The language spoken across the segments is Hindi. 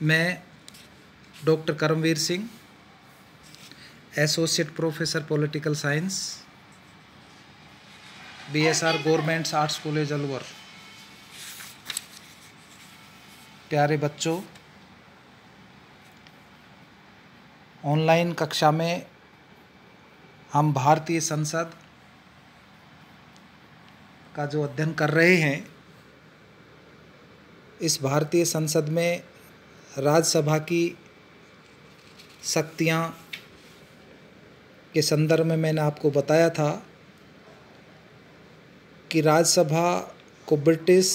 मैं doctor Karamveer Singh, associate professor political science, BSR government arts college Alwar. प्यारे बच्चों, ऑनलाइन कक्षा में हम भारतीय संसद का जो अध्ययन कर रहे हैं, इस भारतीय संसद में राज्यसभा की शक्तियां के संदर्भ में मैंने आपको बताया था कि राज्यसभा को ब्रिटिश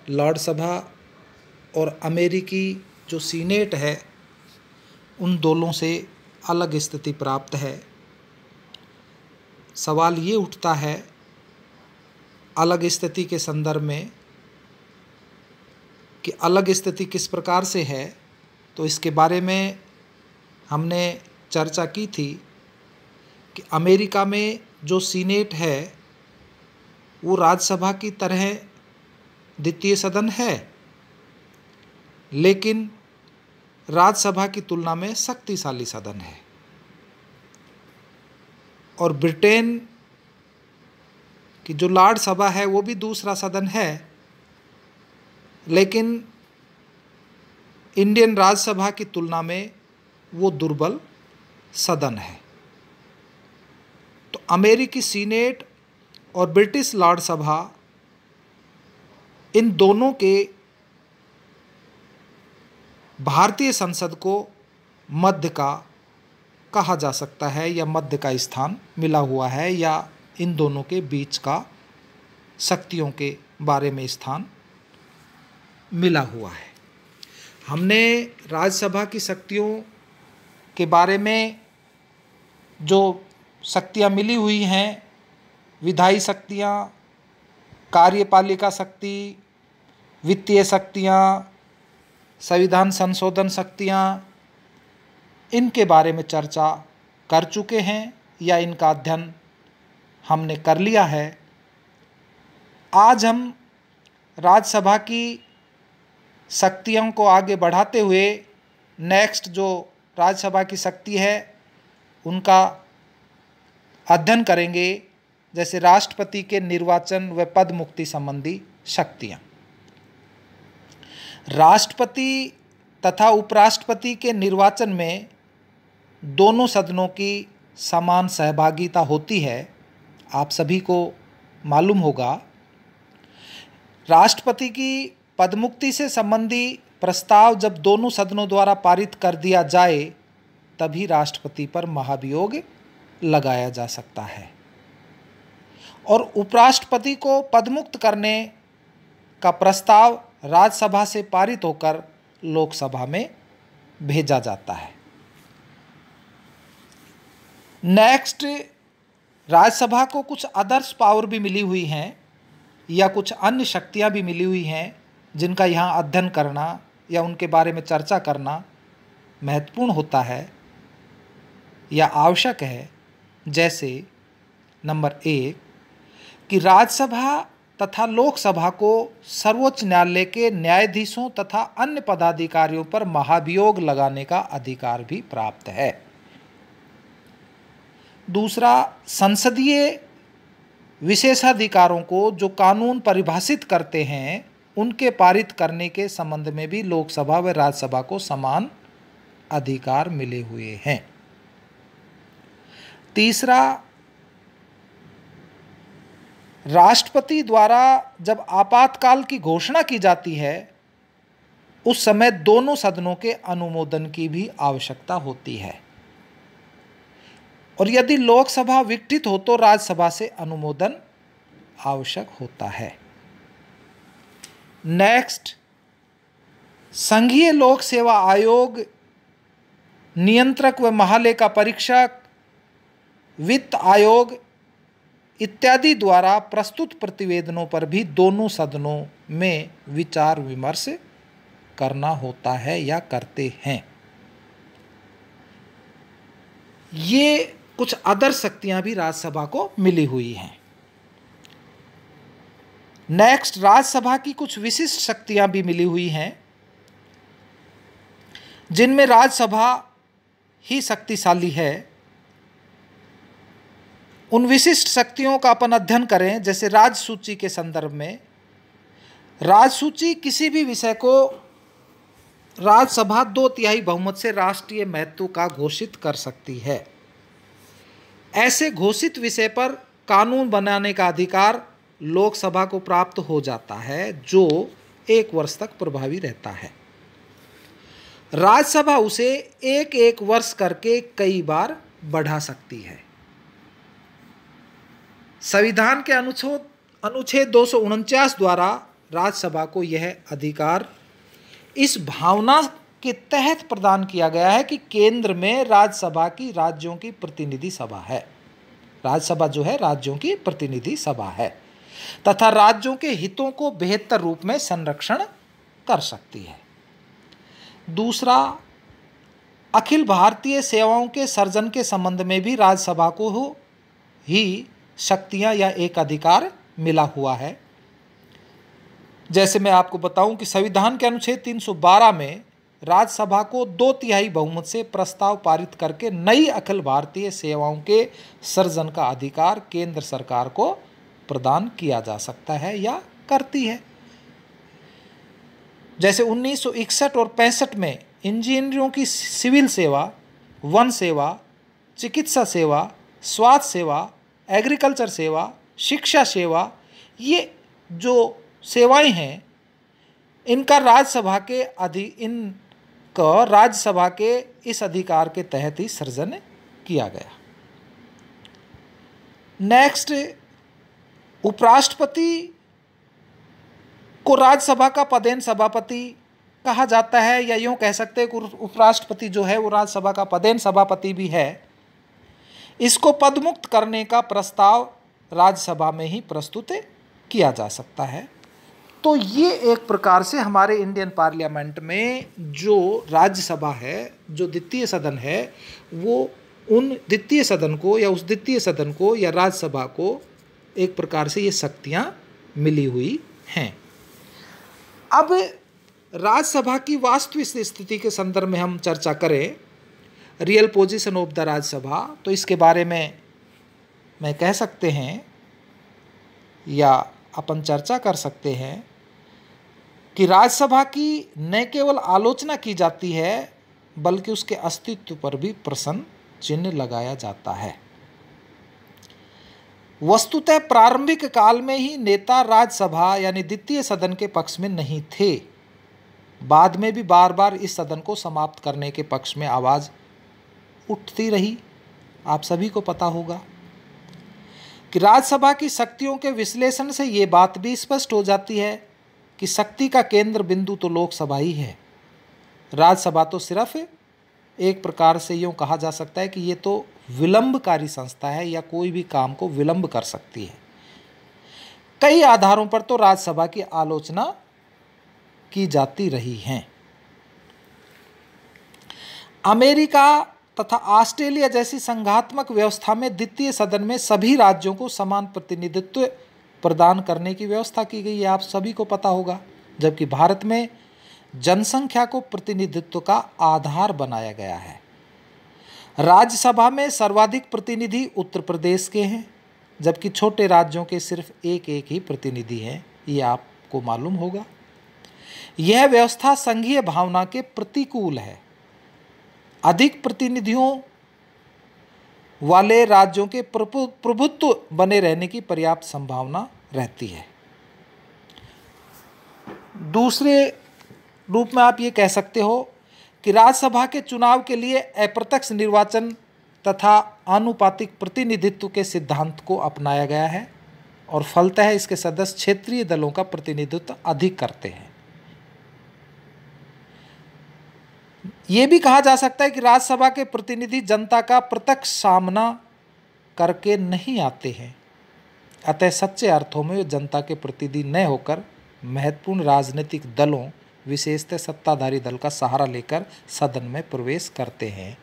लॉर्ड सभा और अमेरिकी जो सीनेट है, उन दोनों से अलग स्थिति प्राप्त है। सवाल ये उठता है अलग स्थिति के संदर्भ में कि अलग स्थिति किस प्रकार से है। तो इसके बारे में हमने चर्चा की थी कि अमेरिका में जो सीनेट है वो राज्यसभा की तरह द्वितीय सदन है, लेकिन राज्यसभा की तुलना में शक्तिशाली सदन है। और ब्रिटेन की जो लॉर्ड सभा है वो भी दूसरा सदन है, लेकिन इंडियन राज्यसभा की तुलना में वो दुर्बल सदन है। तो अमेरिकी सीनेट और ब्रिटिश लॉर्ड सभा, इन दोनों के भारतीय संसद को मध्य का कहा जा सकता है, या मध्य का स्थान मिला हुआ है, या इन दोनों के बीच का शक्तियों के बारे में स्थान मिला हुआ है। हमने राज्यसभा की शक्तियों के बारे में जो शक्तियां मिली हुई हैं, विधायी शक्तियां, कार्यपालिका शक्ति, वित्तीय शक्तियां, संविधान संशोधन शक्तियां, इनके बारे में चर्चा कर चुके हैं या इनका अध्ययन हमने कर लिया है। आज हम राज्यसभा की शक्तियों को आगे बढ़ाते हुए नेक्स्ट जो राज्यसभा की शक्ति है उनका अध्ययन करेंगे, जैसे राष्ट्रपति के निर्वाचन व पद मुक्ति संबंधी शक्तियां। राष्ट्रपति तथा उपराष्ट्रपति के निर्वाचन में दोनों सदनों की समान सहभागिता होती है। आप सभी को मालूम होगा, राष्ट्रपति की पदमुक्ति से संबंधी प्रस्ताव जब दोनों सदनों द्वारा पारित कर दिया जाए, तभी राष्ट्रपति पर महाभियोग लगाया जा सकता है। और उपराष्ट्रपति को पदमुक्त करने का प्रस्ताव राज्यसभा से पारित होकर लोकसभा में भेजा जाता है। नेक्स्ट, राज्यसभा को कुछ अदर्स पावर भी मिली हुई हैं, या कुछ अन्य शक्तियां भी मिली हुई हैं जिनका यहाँ अध्ययन करना या उनके बारे में चर्चा करना महत्वपूर्ण होता है या आवश्यक है। जैसे नंबर 1 कि राज्यसभा तथा लोकसभा को सर्वोच्च न्यायालय के न्यायाधीशों तथा अन्य पदाधिकारियों पर महाभियोग लगाने का अधिकार भी प्राप्त है। दूसरा, संसदीय विशेषाधिकारों को जो कानून परिभाषित करते हैं, उनके पारित करने के संबंध में भी लोकसभा व राज्यसभा को समान अधिकार मिले हुए हैं। तीसरा, राष्ट्रपति द्वारा जब आपातकाल की घोषणा की जाती है, उस समय दोनों सदनों के अनुमोदन की भी आवश्यकता होती है, और यदि लोकसभा विघटित हो तो राज्यसभा से अनुमोदन आवश्यक होता है। नेक्स्ट, संघीय लोक सेवा आयोग, नियंत्रक व महालेखा परीक्षक, वित्त आयोग इत्यादि द्वारा प्रस्तुत प्रतिवेदनों पर भी दोनों सदनों में विचार विमर्श करना होता है या करते हैं। ये कुछ अदर शक्तियां भी राज्यसभा को मिली हुई हैं। नेक्स्ट, राज्यसभा की कुछ विशिष्ट शक्तियां भी मिली हुई हैं। जिनमें राज्यसभा ही शक्तिशाली है, उन विशिष्ट शक्तियों का अपन अध्ययन करें। जैसे राज्य सूची के संदर्भ में, राज्य सूची किसी भी विषय को राज्यसभा 2/3 बहुमत से राष्ट्रीय महत्व का घोषित कर सकती है। ऐसे घोषित विषय पर कानून बनाने का अधिकार लोकसभा को प्राप्त हो जाता है, जो 1 वर्ष तक प्रभावी रहता है। राज्यसभा उसे 1-1 वर्ष करके कई बार बढ़ा सकती है। संविधान के अनुच्छेद 249 द्वारा राज्यसभा को यह अधिकार इस भावना के तहत प्रदान किया गया है कि केंद्र में राज्यसभा की राज्यों की प्रतिनिधि सभा है। राज्यसभा जो है राज्यों की प्रतिनिधि सभा है तथा राज्यों के हितों को बेहतर रूप में संरक्षण कर सकती है। दूसरा, अखिल भारतीय सेवाओं के सर्जन के संबंध में भी राज्यसभा को ही शक्तियां या एक अधिकार मिला हुआ है। जैसे मैं आपको बताऊं कि संविधान के अनुच्छेद 312 में राज्यसभा को 2/3 बहुमत से प्रस्ताव पारित करके नई अखिल भारतीय सेवाओं के सर्जन का अधिकार केंद्र सरकार को प्रदान किया जा सकता है या करती है। जैसे 1961 और 65 में इंजीनियरों की सिविल सेवा, वन सेवा, चिकित्सा सेवा, स्वास्थ्य सेवा, एग्रीकल्चर सेवा, शिक्षा सेवा, ये जो सेवाएं हैं, इनका राज्यसभा के इस अधिकार के तहत ही सृजन किया गया। नेक्स्ट, उपराष्ट्रपति को राज्यसभा का पदेन सभापति कहा जाता है, या यूं कह सकते हैं कि उपराष्ट्रपति जो है वो राज्यसभा का पदेन सभापति भी है। इसको पदमुक्त करने का प्रस्ताव राज्यसभा में ही प्रस्तुत किया जा सकता है। तो ये एक प्रकार से हमारे इंडियन पार्लियामेंट में जो राज्यसभा है, जो द्वितीय सदन है, वो उन द्वितीय सदन को या उस द्वितीय सदन को या राज्यसभा को एक प्रकार से ये शक्तियां मिली हुई हैं। अब राज्यसभा की वास्तविक स्थिति के संदर्भ में हम चर्चा करें, real position of the Rajya Sabha, तो इसके बारे में मैं कह सकते हैं या अपन चर्चा कर सकते हैं कि राज्यसभा की न केवल आलोचना की जाती है बल्कि उसके अस्तित्व पर भी प्रश्न चिन्ह लगाया जाता है। वस्तुतः प्रारंभिक काल में ही नेता राज्यसभा यानी द्वितीय सदन के पक्ष में नहीं थे। बाद में भी बार बार इस सदन को समाप्त करने के पक्ष में आवाज़ उठती रही। आप सभी को पता होगा कि राज्यसभा की शक्तियों के विश्लेषण से ये बात भी स्पष्ट हो जाती है कि शक्ति का केंद्र बिंदु तो लोकसभा ही है। राज्यसभा तो सिर्फ एक प्रकार से यूँ कहा जा सकता है कि ये तो विलंबकारी संस्था है या कोई भी काम को विलंब कर सकती है। कई आधारों पर तो राज्यसभा की आलोचना की जाती रही है। अमेरिका तथा ऑस्ट्रेलिया जैसी संघात्मक व्यवस्था में द्वितीय सदन में सभी राज्यों को समान प्रतिनिधित्व प्रदान करने की व्यवस्था की गई है, आप सभी को पता होगा। जबकि भारत में जनसंख्या को प्रतिनिधित्व का आधार बनाया गया है। राज्यसभा में सर्वाधिक प्रतिनिधि उत्तर प्रदेश के हैं, जबकि छोटे राज्यों के सिर्फ एक ही प्रतिनिधि हैं, ये आपको मालूम होगा। यह व्यवस्था संघीय भावना के प्रतिकूल है। अधिक प्रतिनिधियों वाले राज्यों के प्रभुत्व बने रहने की पर्याप्त संभावना रहती है। दूसरे रूप में आप ये कह सकते हो कि राज्यसभा के चुनाव के लिए अप्रत्यक्ष निर्वाचन तथा आनुपातिक प्रतिनिधित्व के सिद्धांत को अपनाया गया है और फलतः इसके सदस्य क्षेत्रीय दलों का प्रतिनिधित्व अधिक करते हैं। ये भी कहा जा सकता है कि राज्यसभा के प्रतिनिधि जनता का प्रत्यक्ष सामना करके नहीं आते हैं, अतः सच्चे अर्थों में वे जनता के प्रतिनिधि न होकर महत्वपूर्ण राजनीतिक दलों, विशेषतः सत्ताधारी दल का सहारा लेकर सदन में प्रवेश करते हैं।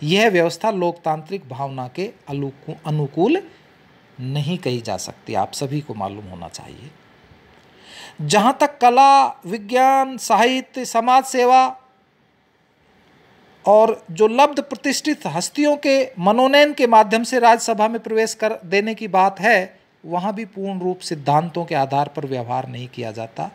यह व्यवस्था लोकतांत्रिक भावना के अनुकूल नहीं कही जा सकती, आप सभी को मालूम होना चाहिए। जहाँ तक कला, विज्ञान, साहित्य, समाज सेवा और जो लब्ध प्रतिष्ठित हस्तियों के मनोनयन के माध्यम से राज्यसभा में प्रवेश कर देने की बात है, वहाँ भी पूर्ण रूप सिद्धांतों के आधार पर व्यवहार नहीं किया जाता।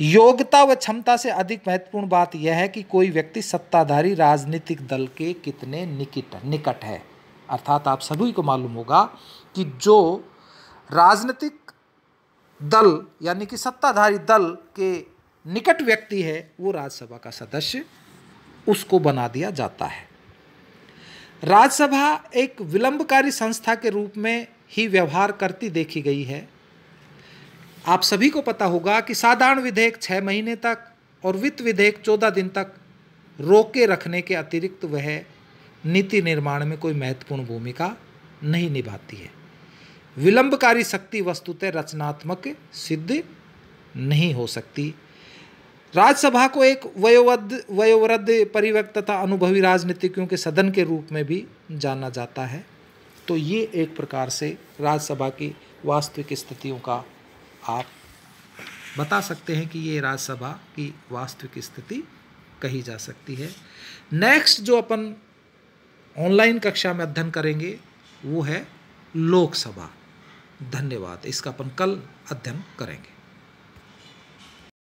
योग्यता व क्षमता से अधिक महत्वपूर्ण बात यह है कि कोई व्यक्ति सत्ताधारी राजनीतिक दल के कितने निकट है। अर्थात आप सभी को मालूम होगा कि जो राजनीतिक दल यानी कि सत्ताधारी दल के निकट व्यक्ति है वो राज्यसभा का सदस्य, उसको बना दिया जाता है। राज्यसभा एक विलंबकारी संस्था के रूप में ही व्यवहार करती देखी गई है। आप सभी को पता होगा कि साधारण विधेयक 6 महीने तक और वित्त विधेयक 14 दिन तक रोके रखने के अतिरिक्त वह नीति निर्माण में कोई महत्वपूर्ण भूमिका नहीं निभाती है। विलंबकारी शक्ति वस्तुतः रचनात्मक सिद्ध नहीं हो सकती। राज्यसभा को एक वयोवृद्ध परिवक्त तथा अनुभवी राजनीतिज्ञों के सदन के रूप में भी जाना जाता है। तो ये एक प्रकार से राज्यसभा की वास्तविक स्थितियों का आप बता सकते हैं कि ये राज्यसभा की वास्तविक स्थिति कही जा सकती है। नेक्स्ट जो अपन ऑनलाइन कक्षा में अध्ययन करेंगे वो है लोकसभा। धन्यवाद। इसका अपन कल अध्ययन करेंगे।